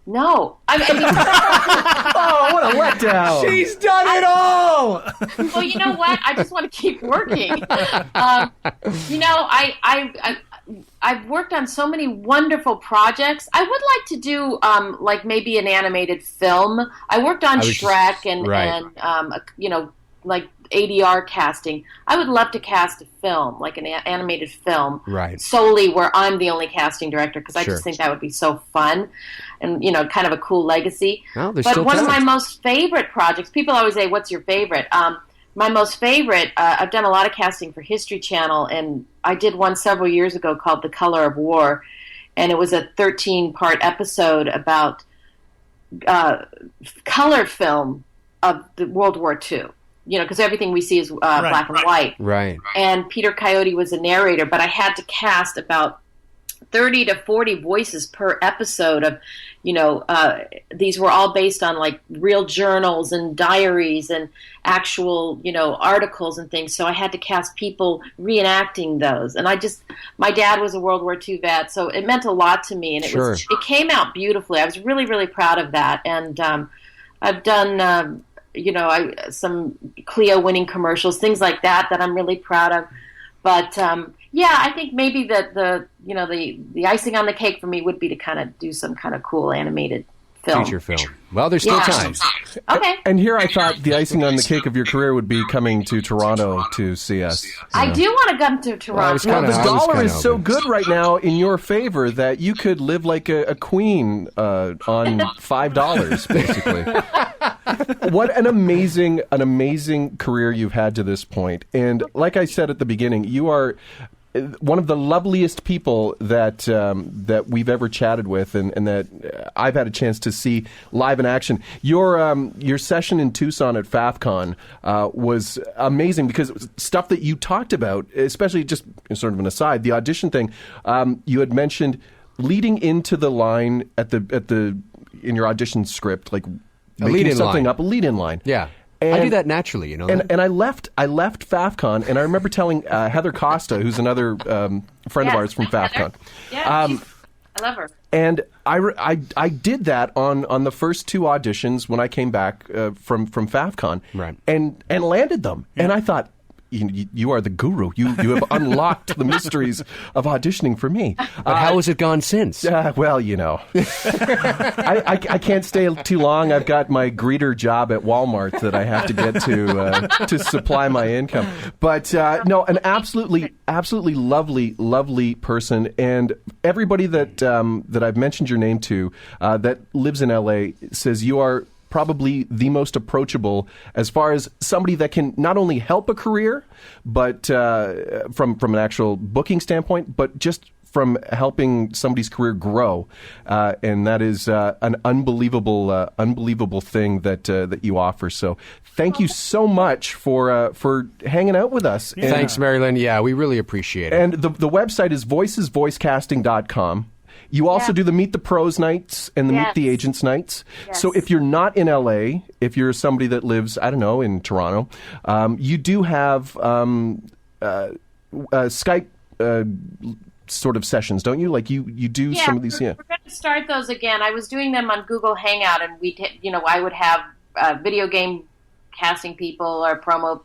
No. Oh, what a letdown. She's done it all. Well, you know what? I just want to keep working. I've worked on so many wonderful projects. I would like to do like maybe an animated film. I worked on Shrek and like ADR casting. I would love to cast a film, like an animated film, solely where I'm the only casting director, because I just think that would be so fun and, kind of a cool legacy. Well, but one of my most favorite projects, people always say, what's your favorite? My most favorite, I've done a lot of casting for History Channel, and I did one several years ago called The Color of War, and it was a 13-part episode about color film of the World War II. Because everything we see is black and white. Right. And Peter Coyote was a narrator, but I had to cast about 30 to 40 voices per episode of, these were all based on like real journals and diaries and actual, articles and things. So I had to cast people reenacting those. And my dad was a World War II vet, so it meant a lot to me. And it came out beautifully. I was really, really proud of that. And I've done... some Clio winning commercials, things like that I'm really proud of. But I think maybe that the icing on the cake for me would be to kind of do some kind of cool animated film. Feature film. Well, there's still time. Okay. And here I thought the icing on the cake of your career would be coming to Toronto to see us. I do want to come to Toronto. Well, the dollar is so good right now in your favor that you could live like a queen on $5, basically. What an amazing career you've had to this point. And like I said at the beginning, you are one of the loveliest people that we've ever chatted with, and that I've had a chance to see live in action. Your session in Tucson at FAFCON was amazing, because stuff that you talked about, especially just sort of an aside, the audition thing. You had mentioned leading into the line in your audition script, like making something up, a lead-in line. Yeah. And I do that naturally, And I left FAFCON, and I remember telling Heather Costa, who's another friend of ours from FAFCON. Yeah, I love her. And I did that on the first two auditions when I came back from FAFCON, right. and landed them. Yeah. And I thought, you are the guru. You have unlocked the mysteries of auditioning for me. But how has it gone since? Well, I can't stay too long. I've got my greeter job at Walmart that I have to get to supply my income. But no, an absolutely lovely person, and everybody that I've mentioned your name to that lives in LA says you are probably the most approachable as far as somebody that can not only help a career, but from an actual booking standpoint, but just from helping somebody's career grow, and that is an unbelievable thing that you offer. So, thank you so much for hanging out with us. Yeah. Thanks, MaryLynn. Yeah, we really appreciate it. And the website is voicesvoicecasting.com. You also do the Meet the Pros nights and the Meet the Agents nights. Yes. So if you're not in LA, if you're somebody that lives, I don't know, in Toronto, you do have Skype sort of sessions, don't you? Like you do some of these. We're going to start those again. I was doing them on Google Hangout, and I would have video game casting people or promo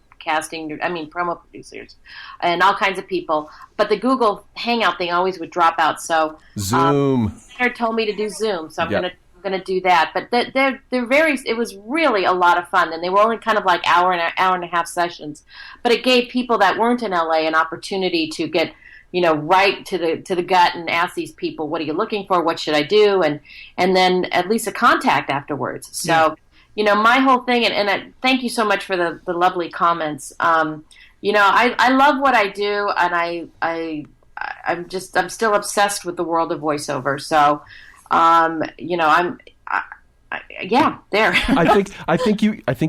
producers and all kinds of people. But the Google Hangout thing always would drop out. So Zoom. Leonard told me to do Zoom, so I'm going to do that. But they're very. It was really a lot of fun, and they were only kind of like hour and a half sessions. But it gave people that weren't in LA an opportunity to get right to the gut and ask these people, what are you looking for? What should I do? And then at least a contact afterwards. So. Yeah. My whole thing, and thank you so much for the lovely comments. I love what I do, and I'm still obsessed with the world of voiceover. So, there. I think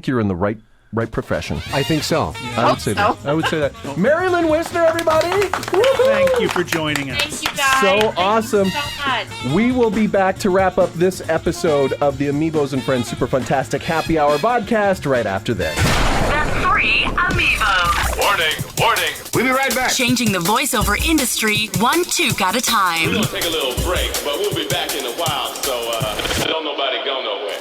you're in the right profession. I think so. I would say that. MaryLynn Wissner, everybody. Woo-hoo! Thank you for joining us. Thank you, guys. So awesome. Thank you so much. We will be back to wrap up this episode of the AmiVOs and Friends Super Fantastic Happy Hour VOdcast right after this. The 3 AmiVOs. Warning. We'll be right back. Changing the voiceover industry one toque at a time. We're going to take a little break, but we'll be back in a while, so don't nobody go nowhere.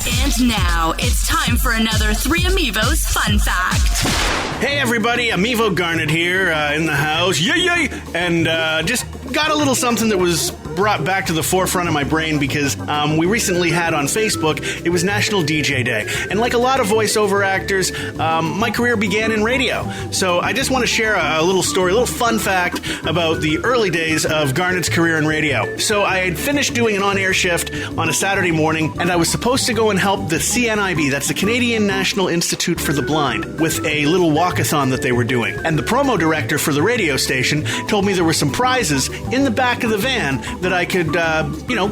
And now, it's time for another 3 AmiVOs fun fact. Hey everybody, AmiVO Garnet here in the house. Yay! And just got a little something that was brought back to the forefront of my brain because we recently had on Facebook, it was National DJ Day. And like a lot of voiceover actors, my career began in radio. So I just want to share a little story, a little fun fact about the early days of Garnet's career in radio. So I had finished doing an on-air shift on a Saturday morning, and I was supposed to go and help the CNIB, that's the Canadian National Institute for the Blind, with a little walkathon that they were doing. And the promo director for the radio station told me there were some prizes in the back of the van that I could,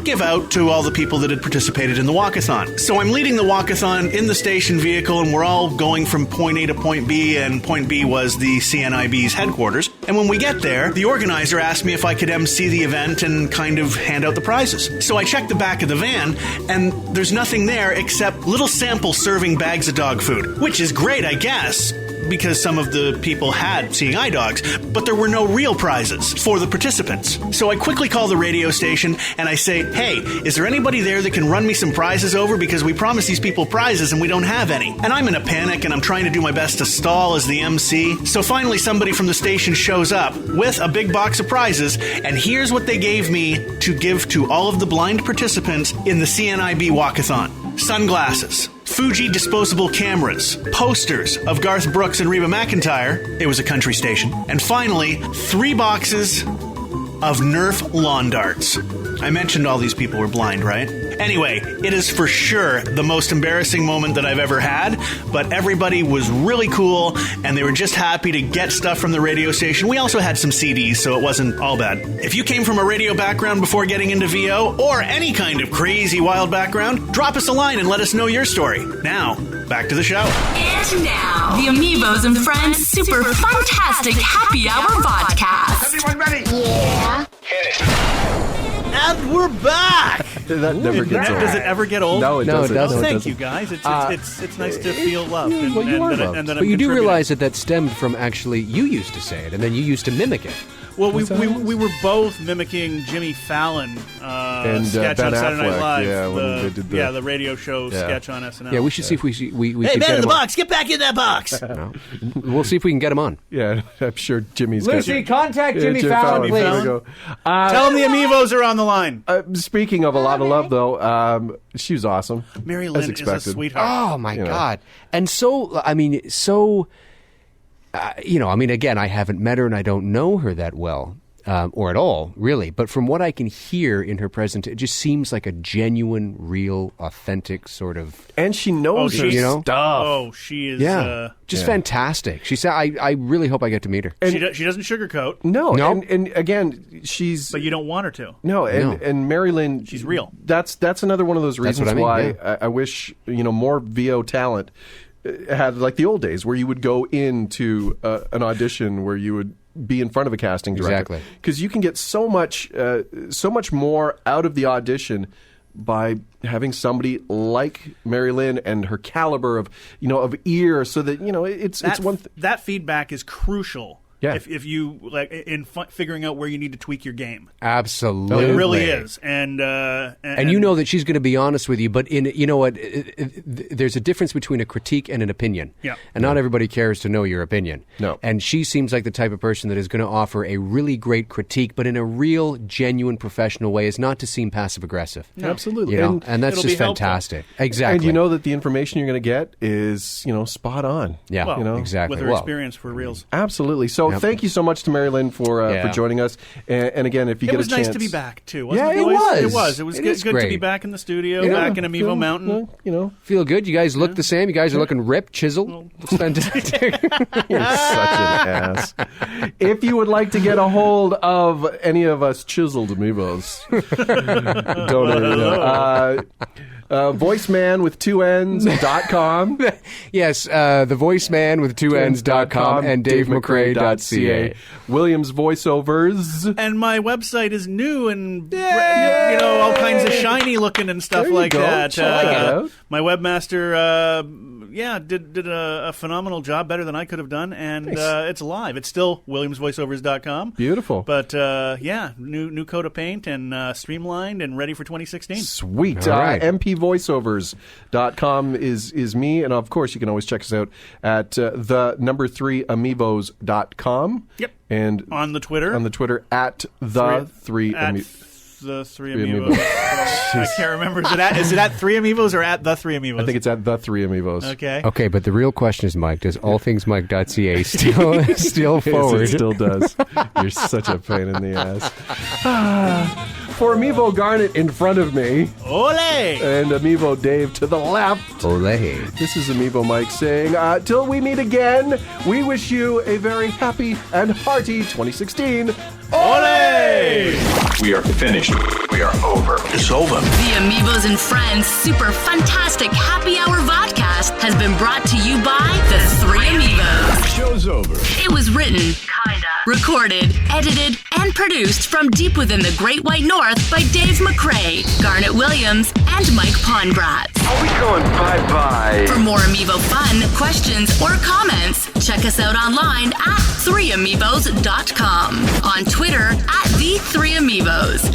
give out to all the people that had participated in the walkathon. So I'm leading the walkathon in the station vehicle, and we're all going from point A to point B, and point B was the CNIB's headquarters. And when we get there, the organizer asked me if I could MC the event and kind of hand out the prizes. So I checked the back of the van, and there's nothing there except little samples serving bags of dog food, which is great, I guess, because some of the people had seeing eye dogs, but there were no real prizes for the participants. So I quickly call the radio station and I say, hey, is there anybody there that can run me some prizes over, because we promised these people prizes and we don't have any. And I'm in a panic and I'm trying to do my best to stall as the MC. So finally somebody from the station shows up with a big box of prizes, and here's what they gave me to give to all of the blind participants in the CNIB walkathon. Sunglasses, Fuji disposable cameras, posters of Garth Brooks and Reba McEntire, it was a country station, and finally, 3 boxes of Nerf lawn darts. I mentioned all these people were blind, right? Anyway, it is for sure the most embarrassing moment that I've ever had, but everybody was really cool, and they were just happy to get stuff from the radio station. We also had some CDs, so it wasn't all bad. If you came from a radio background before getting into VO, or any kind of crazy wild background, drop us a line and let us know your story. Now, back to the show. And now, the AmiVOs and Friends Super Fantastic Happy Hour VOdcast. Everyone ready? Yeah. Hit it. And we're back! That never gets old. Does it ever get old? No, it doesn't. Oh, thank you, guys. It's nice to feel loved. Well, you are loved. But you do realize that stemmed from actually, you used to say it, and then you used to mimic it. Well, we were both mimicking Jimmy Fallon and sketch Ben on Saturday Affleck, Night Live. yeah, when they did the radio show sketch on SNL. Yeah, we should see if we hey, could man get in him the on. box, get back in that box. No. We'll see if we can get him on. Yeah, I'm sure Jimmy's Lucy, got... contact Jimmy Fallon, please. There we go. Tell him the AmiVOs are on the line. Speaking of a lot of love, though, she was awesome. MaryLynn is a sweetheart. Oh, my God. And so, again, I haven't met her and I don't know her that well. Or at all, really. But from what I can hear in her presentation, it just seems like a genuine, real, authentic sort of... And she knows her stuff. Oh, she is... just fantastic. She said, I really hope I get to meet her. And she doesn't sugarcoat. No. And again, she's... But you don't want her to. No, and MaryLynn... She's real. That's another one of those reasons why I wish, more VO talent had like the old days where you would go into an audition where you would be in front of a casting director. Exactly. Because you can get so much more out of the audition by having somebody like MaryLynn and her caliber of ear, so that it's one. That feedback is crucial. Yeah. If you like in figuring out where you need to tweak your game. Absolutely. It really is. And you know that she's going to be honest with you, but there's a difference between a critique and an opinion. Yeah. And not everybody cares to know your opinion. No. And she seems like the type of person that is going to offer a really great critique, but in a real, genuine, professional way, is not to seem passive-aggressive. No. Absolutely. And that's just fantastic. Exactly. And you know that the information you're going to get is, spot on. Yeah, well, exactly. With her experience for reals. Absolutely. So thank you so much to MaryLynn for joining us. And again, if you get a chance... It was nice to be back, too, wasn't it? It was. It was good to be back in the studio, back in AmiVO Mountain. Feel good. You guys look the same. You guys are looking ripped, chiseled. It's fantastic. You're such an ass. If you would like to get a hold of any of us chiseled AmiVOs, voiceman with 2 N's.com. Yes, the voiceman with 2 N's.com and DaveMcRae.ca. Williams Voiceovers. And my website is new and all kinds of shiny looking and stuff like that. Check it out. My webmaster did a phenomenal job, better than I could have done, and it's live. It's still WilliamsVoiceovers.com. Beautiful. But new coat of paint and streamlined and ready for 2016. Sweet. All right. MPVoiceovers.com is me, and of course you can always check us out at the number 3 AmiVOs.com. Yep. And on the Twitter at the 3 the 3 AmiVOs. I can't remember. Is it at 3 AmiVOs or at the 3 AmiVOs? I think it's at the 3 AmiVos. Okay, but the real question is, Mike, does allthingsmike.ca still forward? Yes, it still does. You're such a pain in the ass. For AmiVO Garnet in front of me. Ole! And AmiVO Dave to the left. Ole. This is AmiVO Mike saying, till we meet again, we wish you a very happy and hearty 2016. Ole! We are finished. We are over. It's over. The AmiVOs and Friends Super Fantastic Happy Hour VOdcast has been brought to you by the 3 AmiVOs. Show's over. It was written, recorded, edited, and produced from deep within the Great White North by Dave McRae, Garnet Williams, and Mike Pongracz. Are we going bye-bye? For more AmiVO fun, questions, or comments, check us out online at 3amivos.com, on Twitter at the 3 AmiVOs,